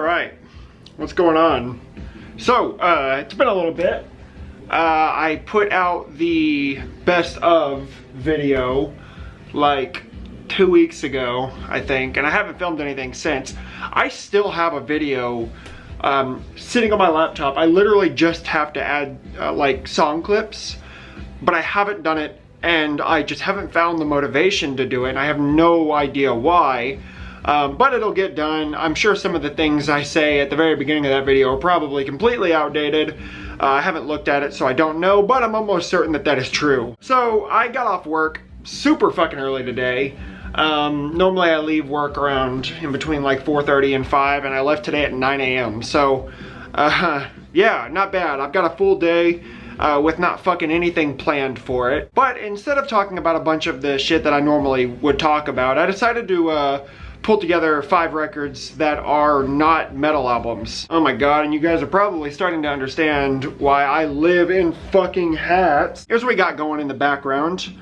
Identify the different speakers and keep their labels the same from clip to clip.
Speaker 1: Alright, what's going on? So, it's been a little bit. I put out the best of video like 2 weeks ago, I think, and I haven't filmed anything since. I still have a video sitting on my laptop. I literally just have to add like song clips, but I haven't done it, and I just haven't found the motivation to do it, and I have no idea why. But it'll get done. I'm sure some of the things I say at the very beginning of that video are probably completely outdated. I haven't looked at it, so I don't know, but I'm almost certain that that is true. So I got off work super fucking early today. Normally I leave work around in between like 4:30 and 5, and I left today at 9 a.m. So, yeah, not bad. I've got a full day. With not fucking anything planned for it. But instead of talking about a bunch of the shit that I normally would talk about, I decided to pull together 5 records that are not metal albums. Oh my god, and you guys are probably starting to understand why I live in fucking hats. Here's what we got going in the background.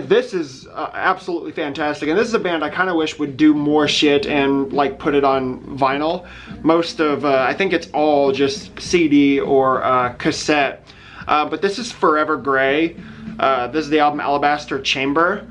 Speaker 1: This is absolutely fantastic, and this is a band I kind of wish would do more shit and like put it on vinyl. Most of, I think it's all just CD or cassette, but this is Forever Grey. This is the album Alabaster Chamber.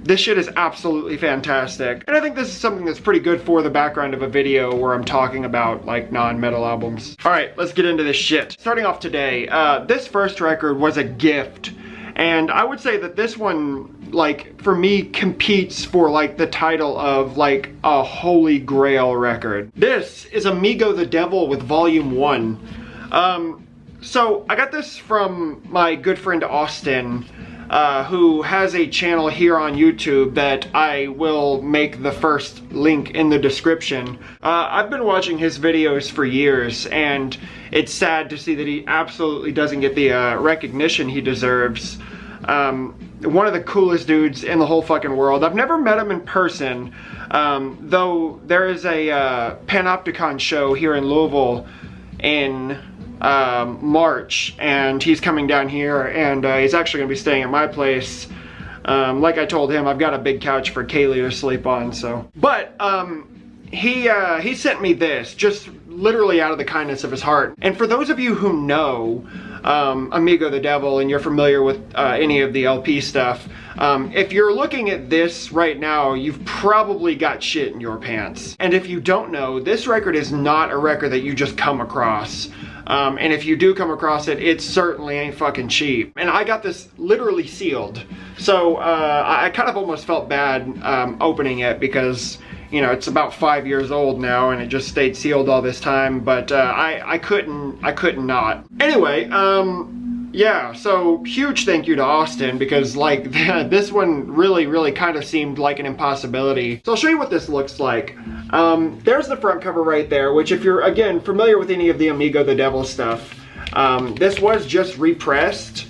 Speaker 1: This shit is absolutely fantastic, and I think this is something that's pretty good for the background of a video where I'm talking about like non-metal albums. Alright, let's get into this shit. Starting off today, this first record was a gift. And I would say that this one, like, for me, competes for, like, the title of, like, a holy grail record. This is Amigo the Devil with Volume 1. So, I got this from my good friend Austin, who has a channel here on YouTube that I will make the first link in the description. I've been watching his videos for years, and it's sad to see that he absolutely doesn't get the recognition he deserves. One of the coolest dudes in the whole fucking world. I've never met him in person, though there is a Panopticon show here in Louisville in March, and he's coming down here, and he's actually gonna be staying at my place. Like I told him, I've got a big couch for Kaylee to sleep on, so. But, he sent me this, just literally out of the kindness of his heart. And for those of you who know Amigo the Devil and you're familiar with any of the LP stuff, if you're looking at this right now, you've probably got shit in your pants. And if you don't know, this record is not a record that you just come across. And if you do come across it, it certainly ain't fucking cheap. And I got this literally sealed. So I kind of almost felt bad opening it because, you know, it's about 5 years old now and it just stayed sealed all this time, but I couldn't not. Anyway, yeah, so huge thank you to Austin, because like this one really kind of seemed like an impossibility. So I'll show you what this looks like. There's the front cover right there, which if you're, again, familiar with any of the Amigo the Devil stuff, this was just repressed,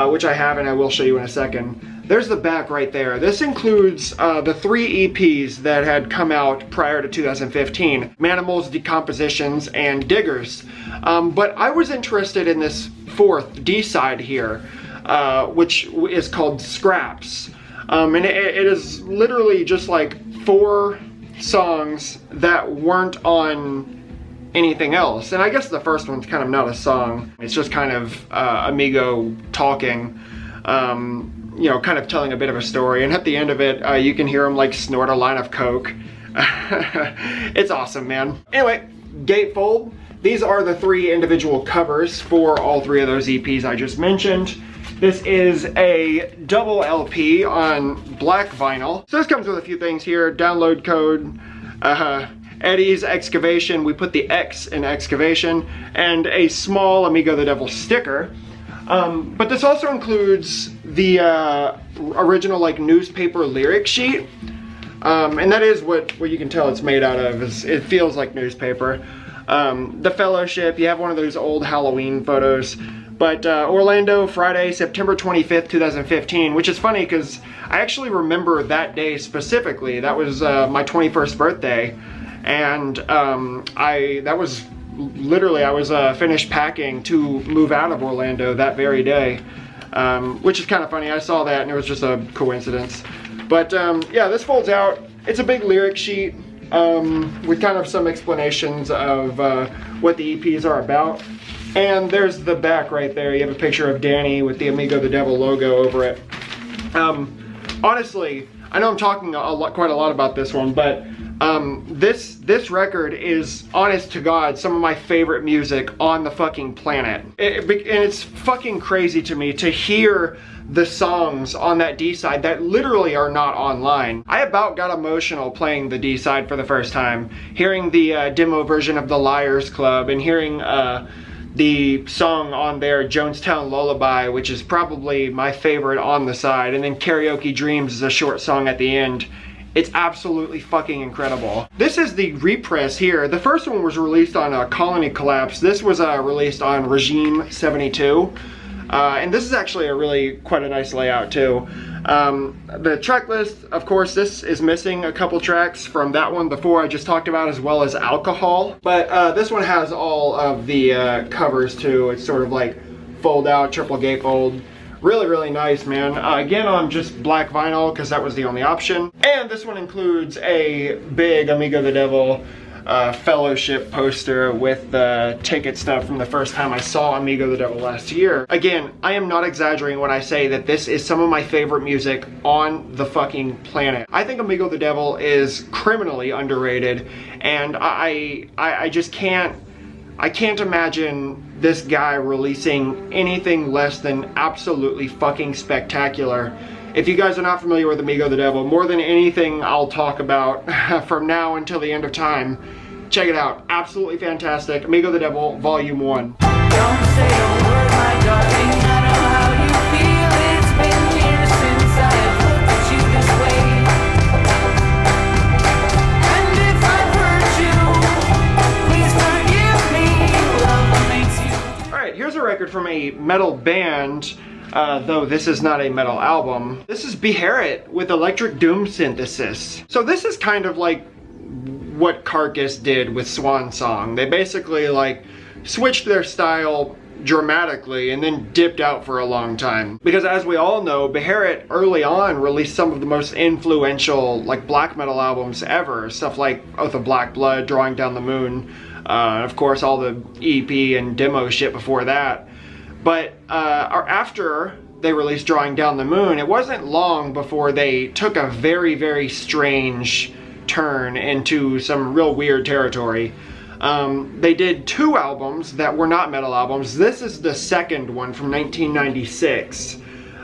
Speaker 1: which I have and I will show you in a second. There's the back right there. This includes the 3 EPs that had come out prior to 2015. Manimals, Decompositions, and Diggers. But I was interested in this 4th D-side here, which is called Scraps. And it is literally just like 4 songs that weren't on anything else. And I guess the first one's kind of not a song. It's just kind of Amigo talking. You know, kind of telling a bit of a story, and at the end of it, you can hear him like snort a line of coke. It's awesome, man. Anyway, gatefold. These are the 3 individual covers for all 3 of those EPs I just mentioned. This is a double LP on black vinyl. So this comes with a few things here. Download code, Eddie's Excavation. We put the X in Excavation, and a small Amigo the Devil sticker. But this also includes the original like newspaper lyric sheet, and that is what you can tell it's made out of. It feels like newspaper. The Fellowship, you have one of those old Halloween photos. But Orlando, Friday, September 25th, 2015, which is funny because I actually remember that day specifically. That was my 21st birthday, and that was literally, I was finished packing to move out of Orlando that very day, which is kind of funny. I saw that and it was just a coincidence. But yeah, this folds out. It's a big lyric sheet. with kind of some explanations of what the EPs are about. And there's the back right there. You have a picture of Danny with the Amigo the Devil logo over it. Honestly, I know I'm talking quite a lot about this one, but this record is, honest to God, some of my favorite music on the fucking planet. And it's fucking crazy to me to hear the songs on that D-side that literally are not online. I about got emotional playing the D-side for the first time, hearing the demo version of the Liars Club and hearing the song on there, Jonestown Lullaby, which is probably my favorite on the side, and then Karaoke Dreams is a short song at the end. It's absolutely fucking incredible. This is the repress here. The first one was released on Colony Collapse. This was released on Regime 72. And this is actually quite a nice layout too. The track list, of course, this is missing a couple tracks from that one before I just talked about, as well as Alcohol. But this one has all of the covers too. It's sort of like fold out, triple gatefold. Really, really nice, man. Again, on just black vinyl, because that was the only option. And this one includes a big Amigo the Devil fellowship poster with the ticket stuff from the first time I saw Amigo the Devil last year. Again, I am not exaggerating when I say that this is some of my favorite music on the fucking planet. I think Amigo the Devil is criminally underrated, and I just can't imagine this guy releasing anything less than absolutely fucking spectacular. If you guys are not familiar with Amigo the Devil, more than anything I'll talk about from now until the end of time, check it out. Absolutely fantastic. Amigo the Devil, Volume 1.
Speaker 2: Don't say a word, my darling. I know how you feel. It's been years since I've looked at you this way. And if I've hurt you, please forgive me. Love makes you.
Speaker 1: Alright, here's a record from a metal band. Though this is not a metal album. This is Herot with Electric Doom Synthesis. So this is kind of like what Carcass did with Swan Song. They basically like switched their style dramatically and then dipped out for a long time. Because as we all know, Herot early on released some of the most influential like black metal albums ever. Stuff like Oath of Black Blood, Drawing Down the Moon, of course all the EP and demo shit before that. But after they released Drawing Down the Moon, it wasn't long before they took a very, very strange turn into some real weird territory. They did 2 albums that were not metal albums. This is the second one from 1996.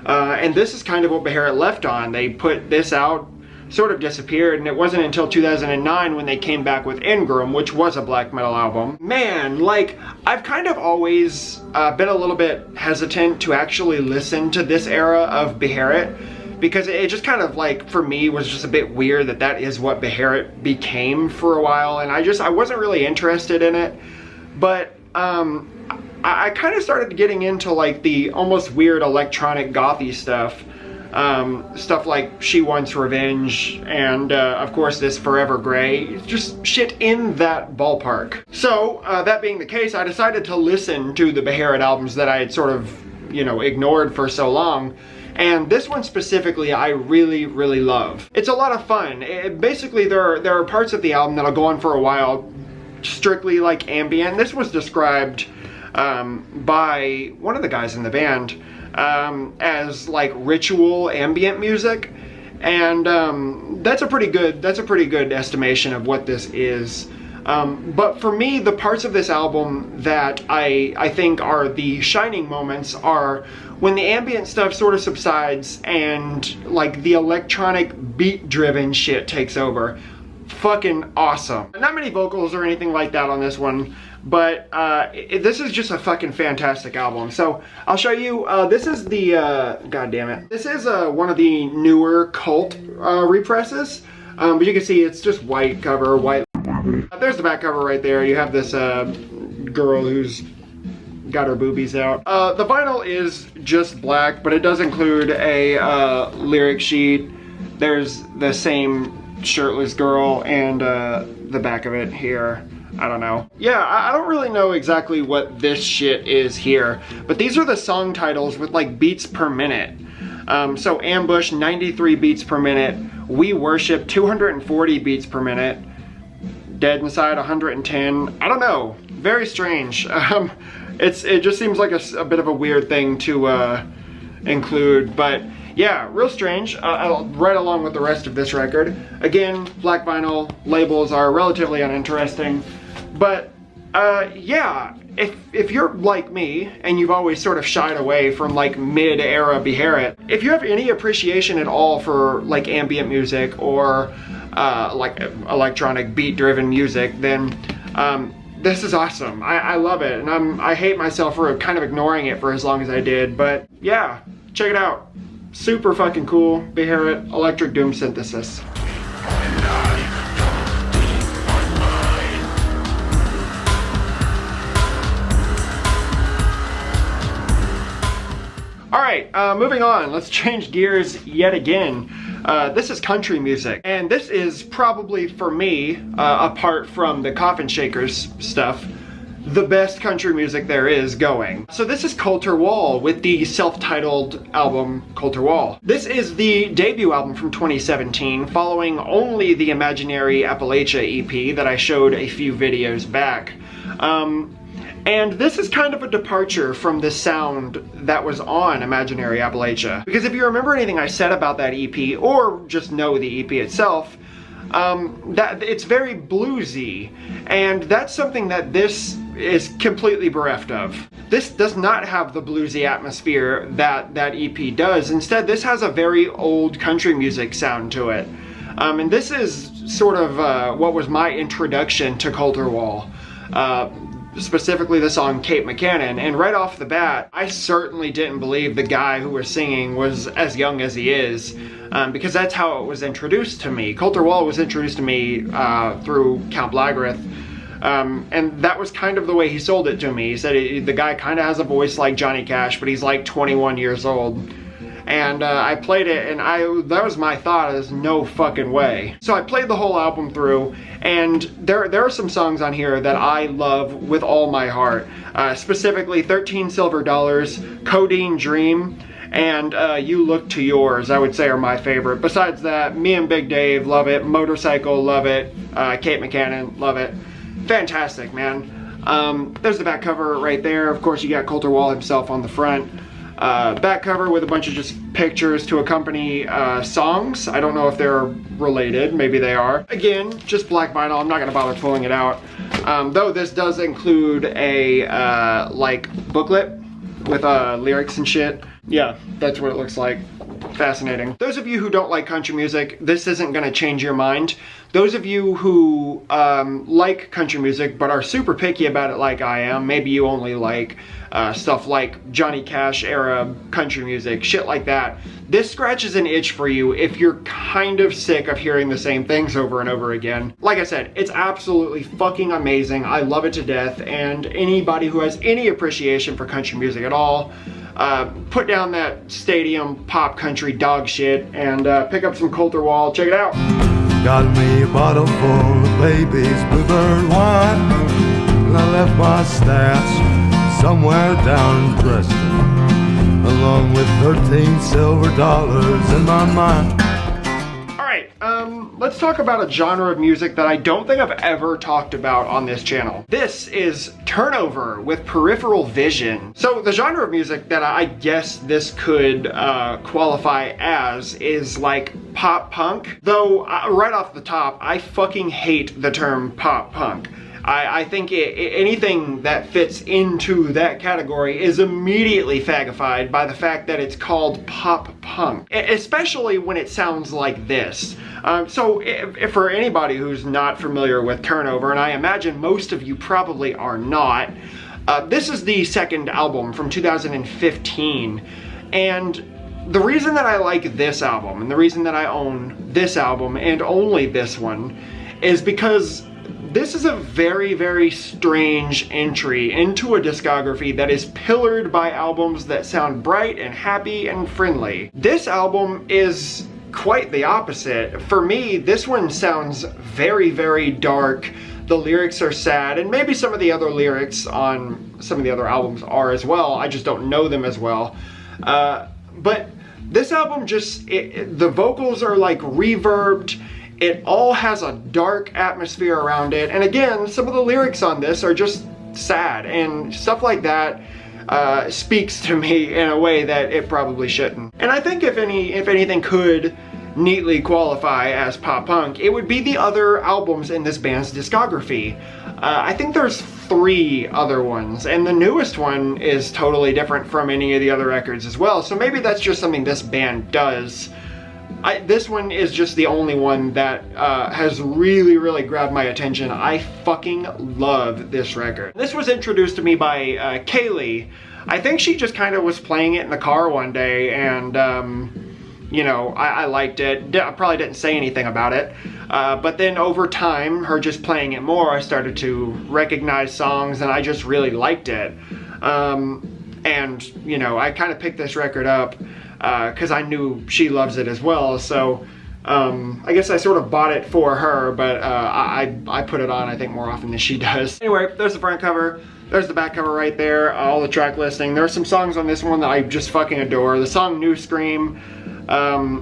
Speaker 1: And this is kind of what Herot left on. They put this out, sort of disappeared, and it wasn't until 2009 when they came back with Ingram, which was a black metal album. Man, like, I've kind of always been a little bit hesitant to actually listen to this era of Herot, because it just kind of like, for me, was just a bit weird that that is what Herot became for a while, and I wasn't really interested in it. But I kind of started getting into like the almost weird electronic gothy stuff. Stuff like She Wants Revenge and of course this Forever Grey, just shit in that ballpark. So that being the case, I decided to listen to the Herot albums that I had sort of, you know, ignored for so long. And this one specifically I really, really love. It's a lot of fun. Basically there are parts of the album that'll go on for a while, strictly like ambient. This was described by one of the guys in the band as like ritual ambient music, and that's a pretty good estimation of what this is. But for me, the parts of this album that I think are the shining moments are when the ambient stuff sort of subsides and like the electronic beat driven shit takes over. Fucking awesome. Not many vocals or anything like that on this one, but this is just a fucking fantastic album. So I'll show you, this is the, god damn it. This is one of the newer Cult represses, but you can see it's just white cover, white. There's the back cover right there. You have this girl who's got her boobies out. The vinyl is just black, but it does include a lyric sheet. There's the same shirtless girl and the back of it here. I don't know. Yeah, I don't really know exactly what this shit is here, but these are the song titles with like beats per minute. So Ambush, 93 beats per minute. We Worship, 240 beats per minute. Dead Inside 110. I don't know, very strange. It just seems like a bit of a weird thing to include, but yeah, real strange, right along with the rest of this record. Again, black vinyl labels are relatively uninteresting, but yeah, if you're like me and you've always sort of shied away from like mid-era Herot, if you have any appreciation at all for like ambient music or like electronic beat-driven music, then this is awesome. I love it, and I hate myself for kind of ignoring it for as long as I did, but yeah, check it out. Super fucking cool, Herot Electric Doom Synthesis. Alright, moving on, let's change gears yet again. This is country music, and this is probably, for me, apart from the Coffin Shakers stuff, the best country music there is going. So this is Coulter Wall with the self-titled album Coulter Wall. This is the debut album from 2017, following only the Imaginary Appalachia EP that I showed a few videos back. And this is kind of a departure from the sound that was on Imaginary Appalachia. Because if you remember anything I said about that EP, or just know the EP itself, that it's very bluesy, and that's something that this is completely bereft of. This does not have the bluesy atmosphere that that EP does. Instead, this has a very old country music sound to it. And this is sort of what was my introduction to Coulter Wall. Specifically the song Cape McCannon, and right off the bat, I certainly didn't believe the guy who was singing was as young as he is, because that's how it was introduced to me. Coulter Wall was introduced to me through Count Blagrith, and that was kind of the way he sold it to me. He said the guy kind of has a voice like Johnny Cash, but he's like 21 years old. And I played it, and that was my thought, there's no fucking way. So I played the whole album through, and there are some songs on here that I love with all my heart. Specifically 13 Silver Dollars, Codeine Dream, and You Look to Yours, I would say, are my favorite. Besides that, Me and Big Dave, love it. Motorcycle, love it. Cape McCannon, love it. Fantastic, man. There's the back cover right there. Of course, you got Coulter Wall himself on the front. Back cover with a bunch of just pictures to accompany songs. I don't know if they're related, maybe they are. Again, just black vinyl, I'm not gonna bother pulling it out. Though this does include a like booklet with lyrics and shit. Yeah, that's what it looks like. Fascinating. Those of you who don't like country music, this isn't gonna change your mind. Those of you who like country music but are super picky about it like I am, maybe you only like stuff like Johnny Cash era country music, shit like that. This scratches an itch for you if you're kind of sick of hearing the same things over and over again. Like I said, it's absolutely fucking amazing. I love it to death, and anybody who has any appreciation for country music at all, put down that stadium pop country dog shit and pick up some Coulter Wall. Check it out.
Speaker 3: Got me a bottle full of baby's bluebird wine, and I left my stats somewhere down in Preston, along with 13 silver dollars in my mind.
Speaker 1: Alright, let's talk about a genre of music that I don't think I've ever talked about on this channel. This is Turnover with Peripheral Vision. So the genre of music that I guess this could qualify as is like pop punk. Though, right off the top, I fucking hate the term pop punk. I think anything that fits into that category is immediately fagified by the fact that it's called pop punk, especially when it sounds like this. So if for anybody who's not familiar with Turnover, and I imagine most of you probably are not, this is the second album from 2015, and the reason that I like this album, and the reason that I own this album, and only this one, is because this is a very, very strange entry into a discography that is pillared by albums that sound bright and happy and friendly. This album is quite the opposite. For me, this one sounds very, very dark. The lyrics are sad, and maybe some of the other lyrics on some of the other albums are as well. I just don't know them as well. But this album just, the vocals are like reverbed. It all has a dark atmosphere around it. And again, some of the lyrics on this are just sad, and stuff like that speaks to me in a way that it probably shouldn't. And I think if anything could neatly qualify as pop punk, it would be the other albums in this band's discography. I think there's 3 other ones, and the newest one is totally different from any of the other records as well, so maybe that's just something this band does. This one is just the only one that has really grabbed my attention. I fucking love this record. This was introduced to me by Kaylee. I think she just kind of was playing it in the car one day, and you know, I liked it. I probably didn't say anything about it, but then over time, her just playing it more, I started to recognize songs, and I just really liked it. And you know, I kind of picked this record up because I knew she loves it as well, so I guess I sort of bought it for her, but I put it on, I think, more often than she does. Anyway, there's the front cover, there's the back cover right there, all the track listing. There are some songs on this one that I just fucking adore. The song New Scream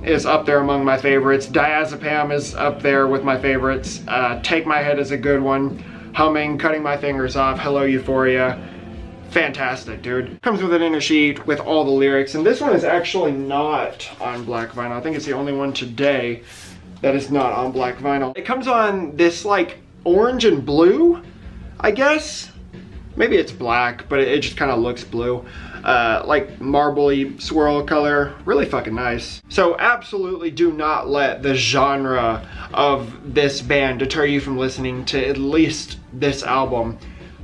Speaker 1: is up there among my favorites. Diazepam is up there with my favorites. Take My Head is a good one. Humming, Cutting My Fingers Off, Hello Euphoria. Fantastic, dude. Comes with an inner sheet with all the lyrics, and this one is actually not on black vinyl. I think it's the only one today that is not on black vinyl. It comes on this like orange and blue, I guess. Maybe it's black, but it just kind of looks blue. Like marbly swirl color, really fucking nice. So absolutely do not let the genre of this band deter you from listening to at least this album.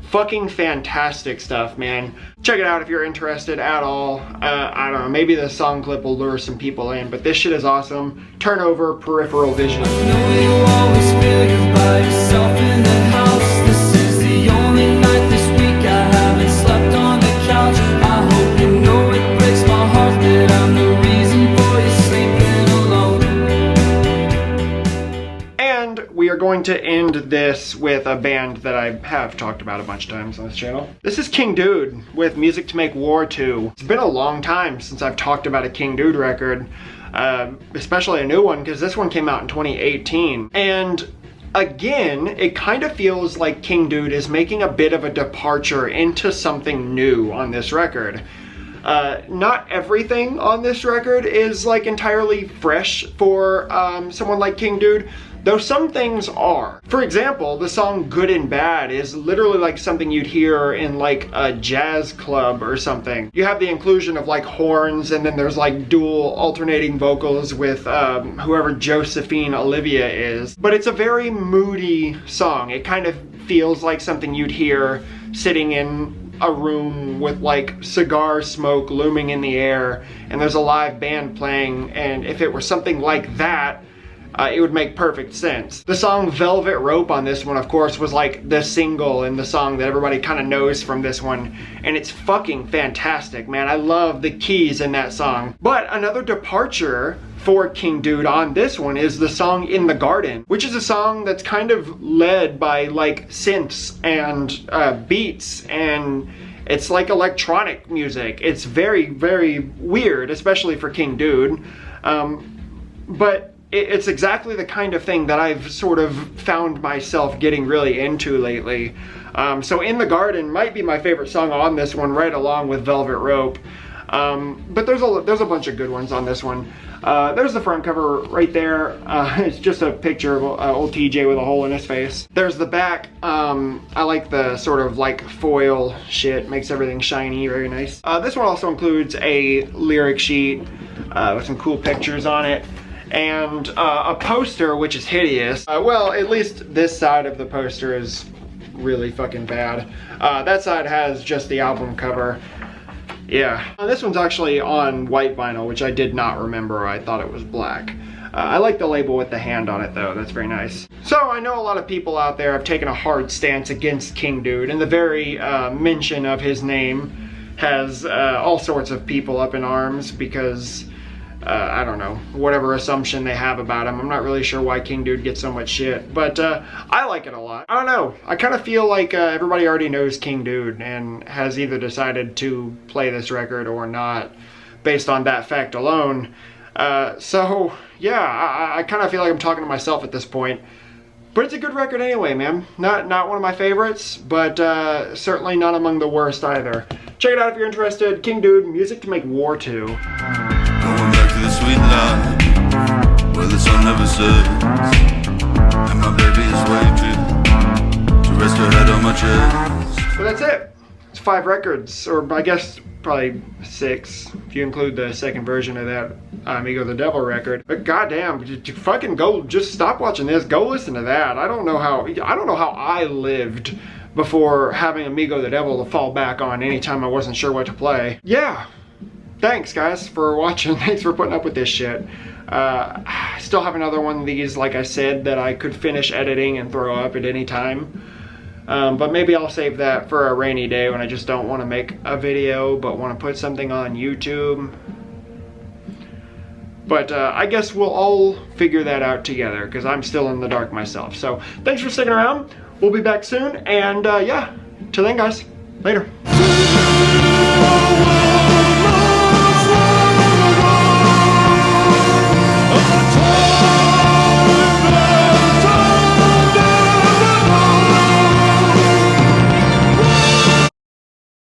Speaker 1: Fucking fantastic stuff, man. Check it out if you're interested at all. I don't know, maybe the song clip will lure some people in, but this shit is awesome. Turn over Peripheral Vision.
Speaker 2: I know you always feel you're by yourself in the house. This is the only night this week I haven't slept on the couch. I hope you know it breaks my heart that I'm the reason for you sleeping alone.
Speaker 1: And we are going to end this with a band that I have talked about a bunch of times on this channel. This is King Dude with Music to Make War 2. It's been a long time since I've talked about a King Dude record, especially a new one, because this one came out in 2018. And again, it kind of feels like King Dude is making a bit of a departure into something new on this record. Not everything on this record is like entirely fresh for someone like King Dude, though some things are. For example, the song Good and Bad is literally like something you'd hear in like a jazz club or something. You have the inclusion of like horns, and then there's like dual alternating vocals with whoever Josephine Olivia is. But it's a very moody song. It kind of feels like something you'd hear sitting in a room with like cigar smoke looming in the air, and there's a live band playing, and if it were something like that, it would make perfect sense. The song Velvet Rope on this one, of course, was like the single and the song that everybody kind of knows from this one, and it's fucking fantastic, man. I love the keys in that song. But another departure for King Dude on this one is the song In the Garden, which is a song that's kind of led by like synths and beats, and it's like electronic music. It's very weird, especially for King Dude, but it's exactly the kind of thing that I've sort of found myself getting really into lately. So In the Garden might be my favorite song on this one, right along with Velvet Rope. But there's a bunch of good ones on this one. There's the front cover right there. It's just a picture of old TJ with a hole in his face. There's the back. I like the sort of like foil shit, makes everything shiny, very nice. This one also includes a lyric sheet with some cool pictures on it, and a poster, which is hideous. Well, at least this side of the poster is really fucking bad. That side has just the album cover. Yeah. This one's actually on white vinyl, which I did not remember. I thought it was black. I like the label with the hand on it though, that's very nice. So I know a lot of people out there have taken a hard stance against King Dude, and the very mention of his name has all sorts of people up in arms because I don't know, whatever assumption they have about him. I'm not really sure why King Dude gets so much shit, but I like it a lot. I don't know, I kind of feel like everybody already knows King Dude and has either decided to play this record or not based on that fact alone. So yeah, I kind of feel like I'm talking to myself at this point. But it's a good record anyway, man. Not one of my favorites, but certainly not among the worst either. Check it out if you're interested. King Dude, music to make war to.
Speaker 4: Going back to the sweet life, where the sun never sets, and my baby is waiting to rest her head on my chest.
Speaker 1: So that's it. It's 5 records, or I guess probably 6 if you include the second version of that Amigo the Devil record. But goddamn, fucking go, just stop watching this. Go listen to that. I don't know how I lived before having Amigo the Devil to fall back on anytime I wasn't sure what to play. Yeah. Thanks guys for watching. Thanks for putting up with this shit. I still have another one of these, like I said, that I could finish editing and throw up at any time. But maybe I'll save that for a rainy day when I just don't want to make a video but want to put something on YouTube. But I guess we'll all figure that out together because I'm still in the dark myself. So thanks for sticking around. We'll be back soon. And yeah, till then guys, later.